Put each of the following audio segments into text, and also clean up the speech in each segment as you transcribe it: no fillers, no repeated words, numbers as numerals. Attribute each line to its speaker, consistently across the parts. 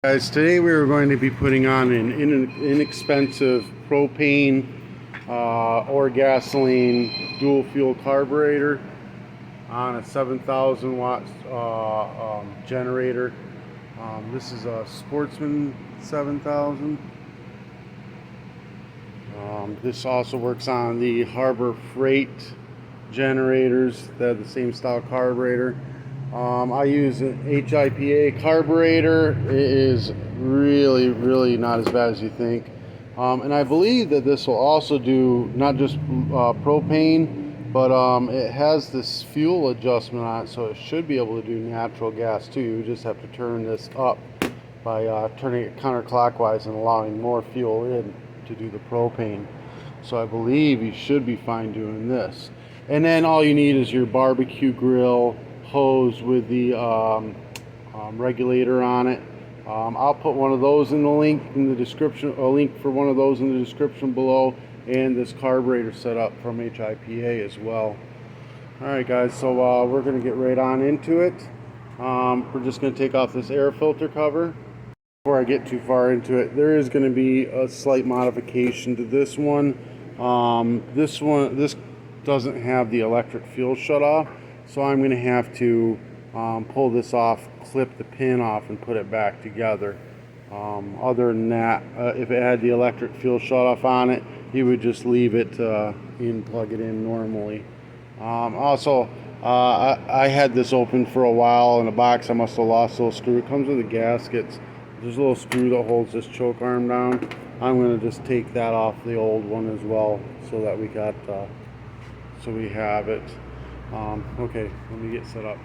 Speaker 1: Guys, today we are going to be putting on an inexpensive propane or gasoline dual fuel carburetor on a 7,000 watt generator. This is a Sportsman 7000. This also works on the Harbor Freight generators that have the same style carburetor. I use an HIPA carburetor. It is really not as bad as you think. And I believe that this will also do not just propane, but it has this fuel adjustment on it, so it should be able to do natural gas too. You just have to turn this up by turning it counterclockwise and allowing more fuel in to do the propane. So I believe you should be fine doing this. And then all you need is your barbecue grill hose with the regulator on it. I'll put one of those in the link in the description, a link for one of those in the description below, and this carburetor setup from HIPA as well. Alright guys, so we're going to get right on into it. We're just going to take off this air filter cover. Before I get too far into it, there is going to be a slight modification to this one. This doesn't have the electric fuel shut off, so I'm going to have to pull this off, clip the pin off, and put it back together. Other than that, if it had the electric fuel shut off on it, you would just leave it and plug it in normally. I had this open for a while in a box. I must have lost a little screw. It comes with the gaskets. There's a little screw that holds this choke arm down. I'm going to just take that off the old one as well, so that we got so we have it. Okay, let me get set up.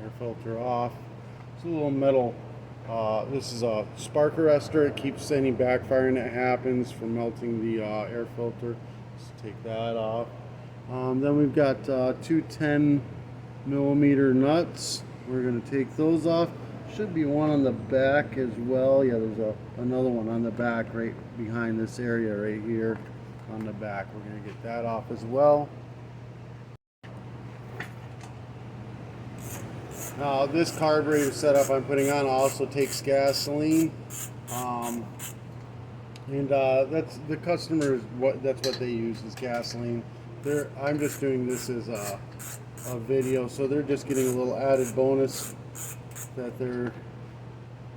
Speaker 1: Air filter off. It's a little metal. This is a spark arrestor. It keeps any backfiring that happens from melting the air filter. Just take that off. Then we've got two 10mm nuts. We're going to take those off. Should be one on the back as well. Yeah, there's another one on the back right behind this area right here on the back. We're going to get that off as well. Now this carburetor setup I'm putting on also takes gasoline, and that's the customer, that's what they use is gasoline. I'm just doing this as a video, so they're just getting a little added bonus that their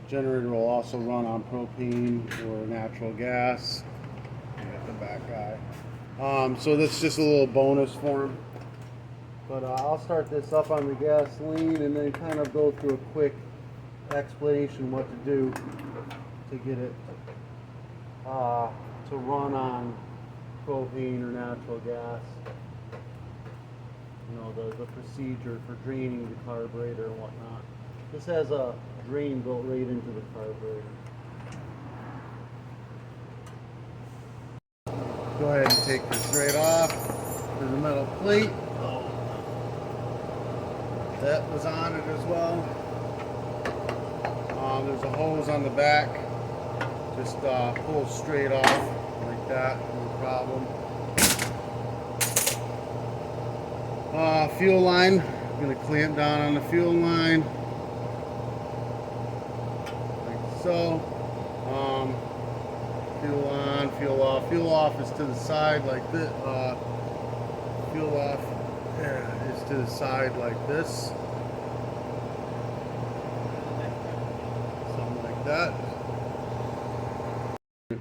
Speaker 1: generator will also run on propane or natural gas. I got the back guy. So that's just a little bonus for them. But I'll start this up on the gasoline and then kind of go through a quick explanation what to do to get it to run on propane or natural gas. You know, the procedure for draining the carburetor and whatnot. This has a drain built right into the carburetor. Go ahead and take this right off. There's a metal plate. That was on it as well. There's a hose on the back. Just pull straight off like that, no problem. Fuel line. I'm going to clamp down on the fuel line like so. Fuel on, fuel off. Fuel off is to the side like this. Fuel off is to the side like this. Something like that.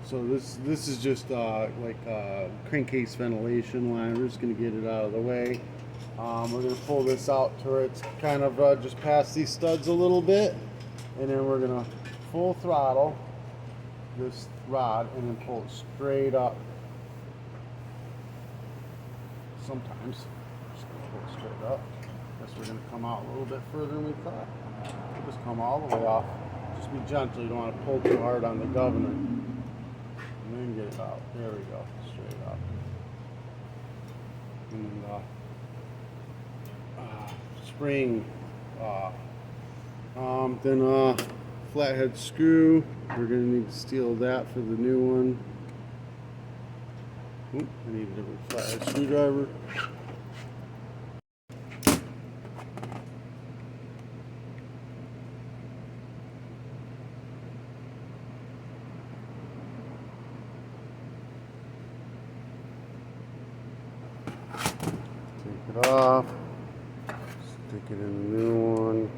Speaker 1: So this is just like crankcase ventilation line. We're just going to get it out of the way. We're going to pull this out to where it's kind of just past these studs a little bit, and then we're going to full throttle this rod and then pull it straight up. Sometimes just going to pull it straight up. Guess we're going to come out a little bit further than we thought. We'll just come all the way off. Just be gentle. You don't want to pull too hard on the governor. And then get it out. There we go. Straight up. And then spring off. Then flathead screw. We're going to need to steal that for the new one. Oop, I need a different flathead screwdriver. Take it off. Stick it in the new one.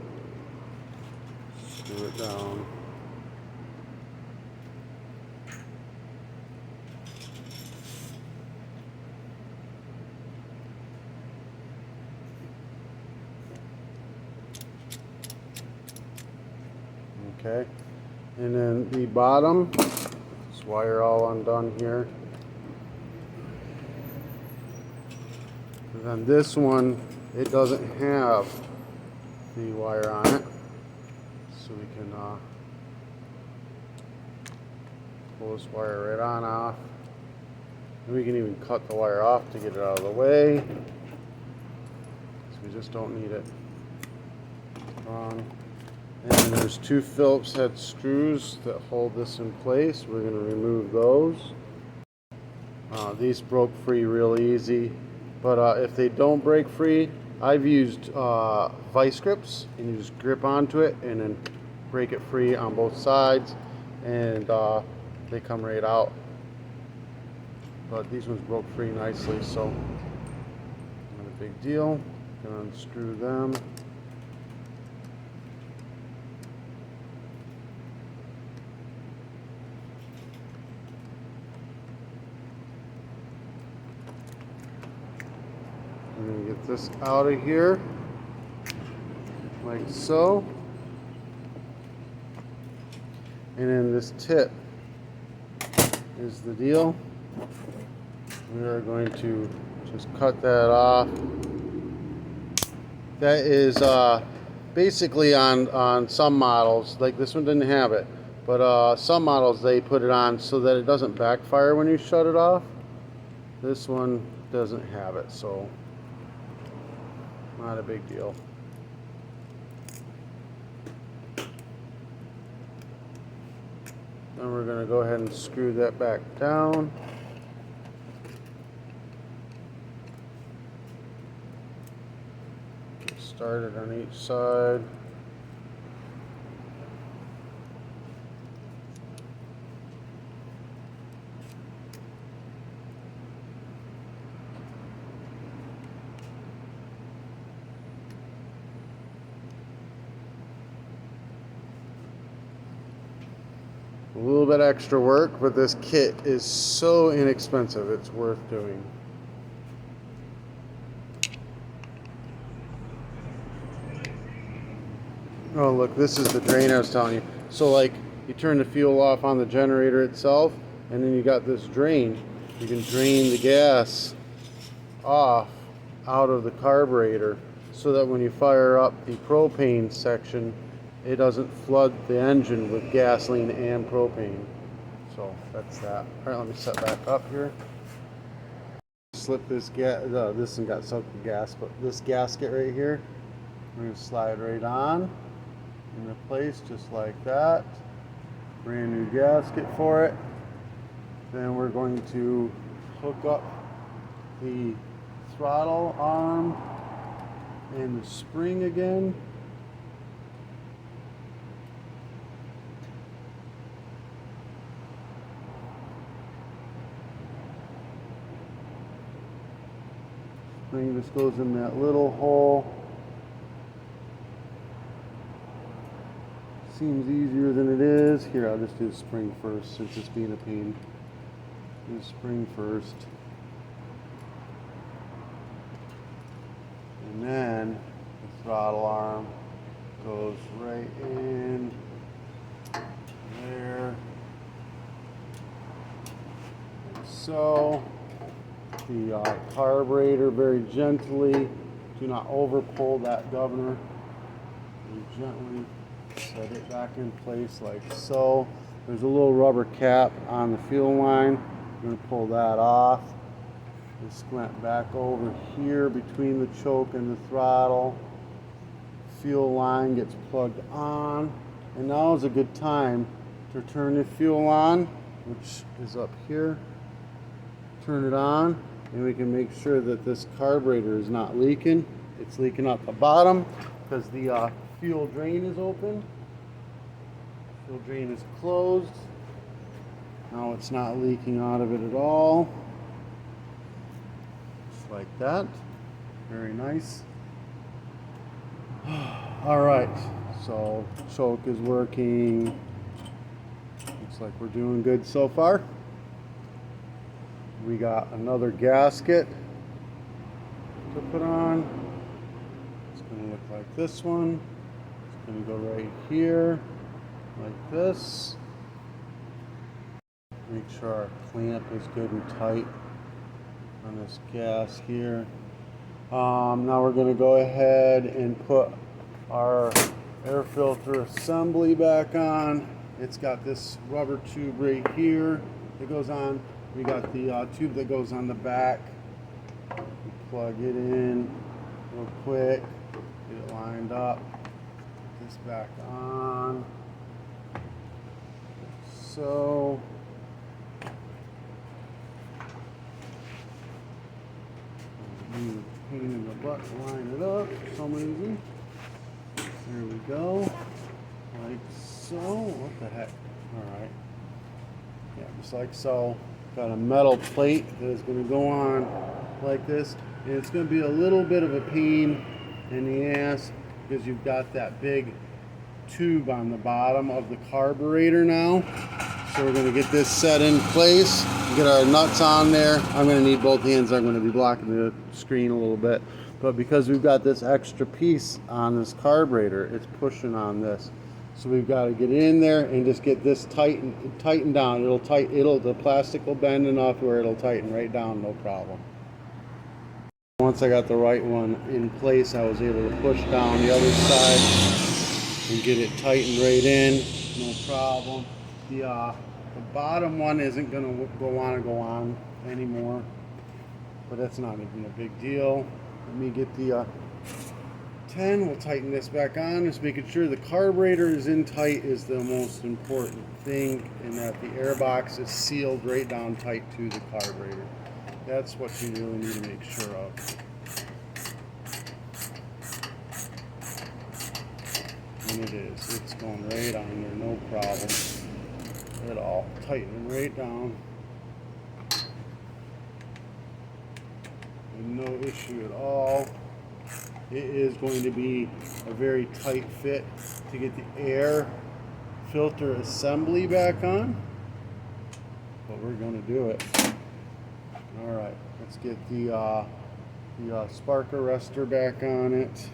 Speaker 1: Screw it down. Okay, and then the bottom, this wire all undone here. And then this one, it doesn't have the wire on it, so we can pull this wire right on off. And we can even cut the wire off to get it out of the way, so we just don't need it. And there's two Phillips head screws that hold this in place. We're going to remove those. These broke free real easy, but if they don't break free, I've used vice grips, and you just grip onto it and then break it free on both sides, and they come right out. But these ones broke free nicely, so not a big deal. Gonna unscrew them. I'm going to get this out of here, like so. And then this tip is the deal. We are going to just cut that off. That is basically on some models, like this one didn't have it, but some models they put it on so that it doesn't backfire when you shut it off. This one doesn't have it, so not a big deal. Then we're going to go ahead and screw that back down. Get started on each side. A little bit extra work, but this kit is so inexpensive, it's worth doing. Oh look, this is the drain I was telling you. So like, you turn the fuel off on the generator itself, and then you got this drain. You can drain the gas off out of the carburetor, so that when you fire up the propane section, it doesn't flood the engine with gasoline and propane. So that's that. All right, let me set back up here. Slip this this one got soaked with gas, but this gasket right here, we're going to slide right on into place just like that. Brand new gasket for it. Then we're going to hook up the throttle arm and the spring again. Spring just goes in that little hole. Seems easier than it is. Here, I'll just do the spring first since it's being a pain. Do the spring first. And then the throttle arm goes right in there. Like so. The carburetor very gently. Do not over pull that governor. Very gently set it back in place like so. There's a little rubber cap on the fuel line. I'm going to pull that off. Just went back over here between the choke and the throttle. Fuel line gets plugged on. And now is a good time to turn the fuel on, which is up here. Turn it on, and we can make sure that this carburetor is not leaking. It's leaking out the bottom because the fuel drain is open. Fuel drain is closed. Now it's not leaking out of it at all. Just like that. Very nice. All right, so choke is working. Looks like we're doing good so far. We got another gasket to put on. It's going to look like this one. It's going to go right here, like this. Make sure our clamp is good and tight on this gas here. Now we're going to go ahead and put our air filter assembly back on. It's got this rubber tube right here that goes on. We got the tube that goes on the back. We plug it in real quick, get it lined up, put this back on. So, pain in the butt to line it up for some reason. There we go, like so. What the heck? All right, yeah, just like so. Got a metal plate that is going to go on like this, and it's going to be a little bit of a pain in the ass because you've got that big tube on the bottom of the carburetor now. So we're going to get this set in place, get our nuts on there. I'm going to need both hands. I'm going to be blocking the screen a little bit, but because we've got this extra piece on this carburetor, it's pushing on this. So we've got to get in there and just get this tightened down. The plastic will bend enough where it'll tighten right down, no problem. Once I got the right one in place, I was able to push down the other side and get it tightened right in, no problem. The bottom one isn't going to go on anymore, but that's not even a big deal. Let me get the 10, we'll tighten this back on. Just making sure the carburetor is in tight is the most important thing, and that the air box is sealed right down tight to the carburetor. That's what you really need to make sure of. And it is. It's going right on there, no problem at all. Tightening right down. And no issue at all. It is going to be a very tight fit to get the air filter assembly back on, but we're going to do it. All right, let's get the spark arrestor back on it.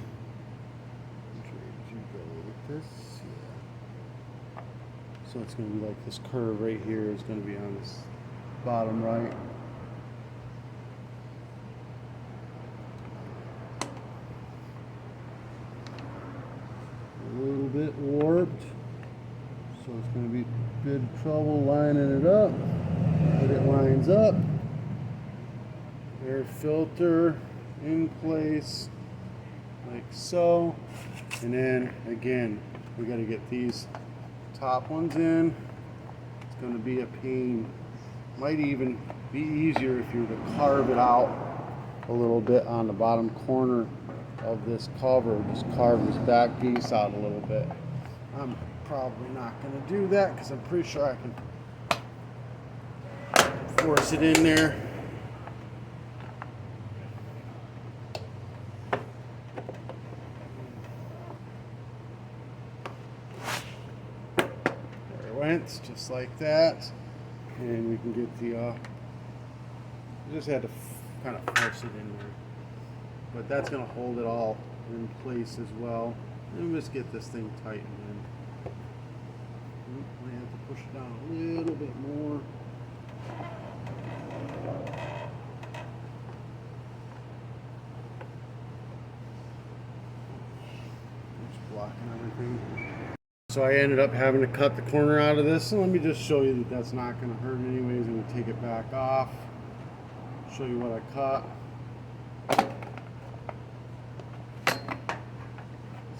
Speaker 1: Which way did you go with this? Yeah. So it's going to be like this curve right here is going to be on this bottom right. A little bit warped, so it's going to be good trouble lining it up. But it lines up. Air filter in place like so, and then again we got to get these top ones in. It's going to be a pain. Might even be easier if you were to carve it out a little bit on the bottom corner of this cover. Just carve this back piece out a little bit. I'm probably not going to do that because I'm pretty sure I can force it in there. There it went, just like that. And we can get the, just had to kind of force it in there. But that's going to hold it all in place as well. And just get this thing tightened in. I have to push it down a little bit more. Just blocking everything. So I ended up having to cut the corner out of this. And let me just show you that that's not going to hurt anyways. I'm going to take it back off. Show you what I cut.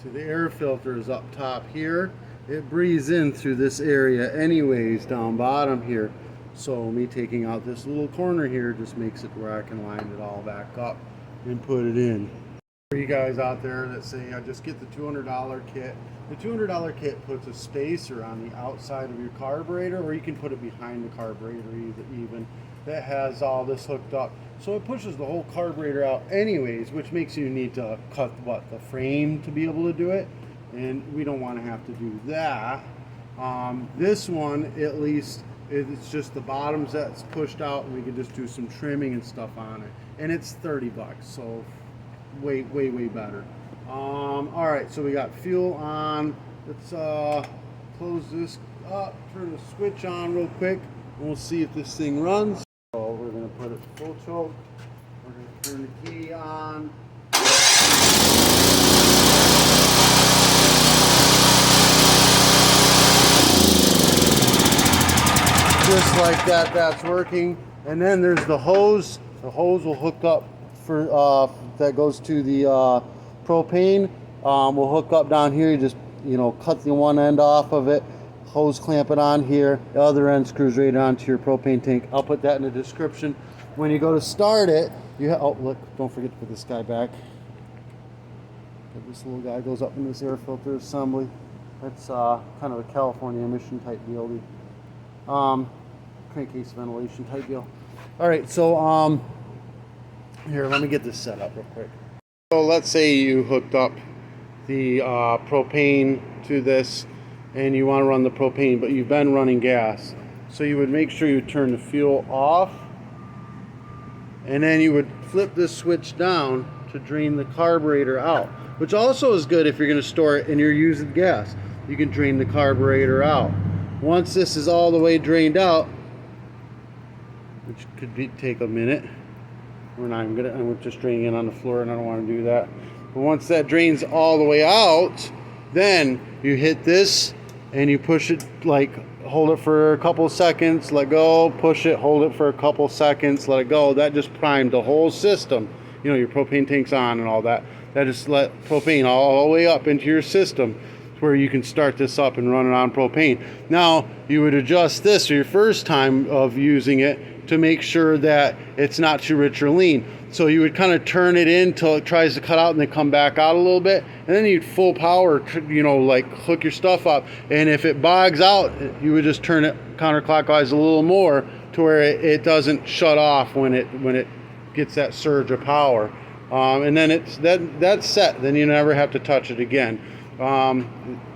Speaker 1: See, the air filter is up top here, it breathes in through this area anyways down bottom here. So me taking out this little corner here just makes it where I can line it all back up and put it in. For you guys out there that say, I just get the $200 kit. The $200 kit puts a spacer on the outside of your carburetor, or you can put it behind the carburetor even. That has all this hooked up. So it pushes the whole carburetor out anyways, which makes you need to cut the frame to be able to do it. And we don't want to have to do that. This one, at least, it's just the bottoms that's pushed out, and we can just do some trimming and stuff on it. And it's 30 bucks, so way better. All right, so we got fuel on. Let's close this up, turn the switch on real quick, and we'll see if this thing runs. So we're gonna put it full choke. We're gonna turn the key on. Just like that, that's working. And then there's the hose. The hose will hook up for that goes to the propane. We'll hook up down here. You just cut the one end off of it, hose clamp it on here. The other end screws right onto your propane tank. I'll put that in the description. When you go to start it, oh look, don't forget to put this guy back. This little guy goes up in this air filter assembly. That's kind of a California emission type deal. Crankcase ventilation type deal. All right, so here, let me get this set up real quick. So let's say you hooked up the propane to this, and you want to run the propane, but you've been running gas. So you would make sure you turn the fuel off, and then you would flip this switch down to drain the carburetor out, which also is good if you're going to store it and you're using gas. You can drain the carburetor out. Once this is all the way drained out, which could take a minute. I'm just draining it on the floor, and I don't want to do that. But once that drains all the way out, then you hit this and you push it, like hold it for a couple seconds, let go, push it, hold it for a couple seconds, let it go. That just primed the whole system. Your propane tank's on and all that. That just let propane all the way up into your system, where you can start this up and run it on propane. Now you would adjust this for your first time of using it to make sure that it's not too rich or lean. So you would kind of turn it in till it tries to cut out and then come back out a little bit, and then you'd full power, like hook your stuff up. And if it bogs out, you would just turn it counterclockwise a little more to where it doesn't shut off when it gets that surge of power. And then that's set. Then you never have to touch it again.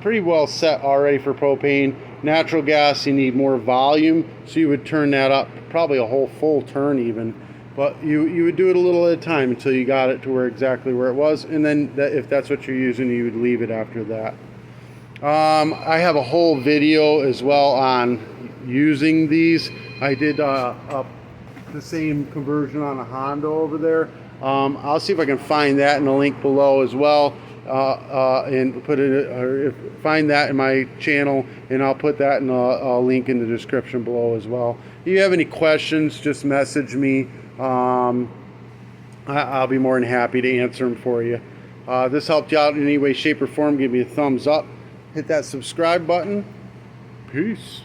Speaker 1: Pretty well set already for propane. Natural gas, you need more volume, so you would turn that up probably a whole full turn even, but you would do it a little at a time until you got it to exactly where it was, and then if that's what you're using, you would leave it after that. I have a whole video as well on using these. I did the same conversion on a Honda over there. I'll see if I can find that in the link below as well. And put it, or find that in my channel, and I'll put that in a link in the description below as well. If you have any questions, just message me. I'll be more than happy to answer them for you. This helped you out in any way, shape, or form, give me a thumbs up. Hit that subscribe button. Peace.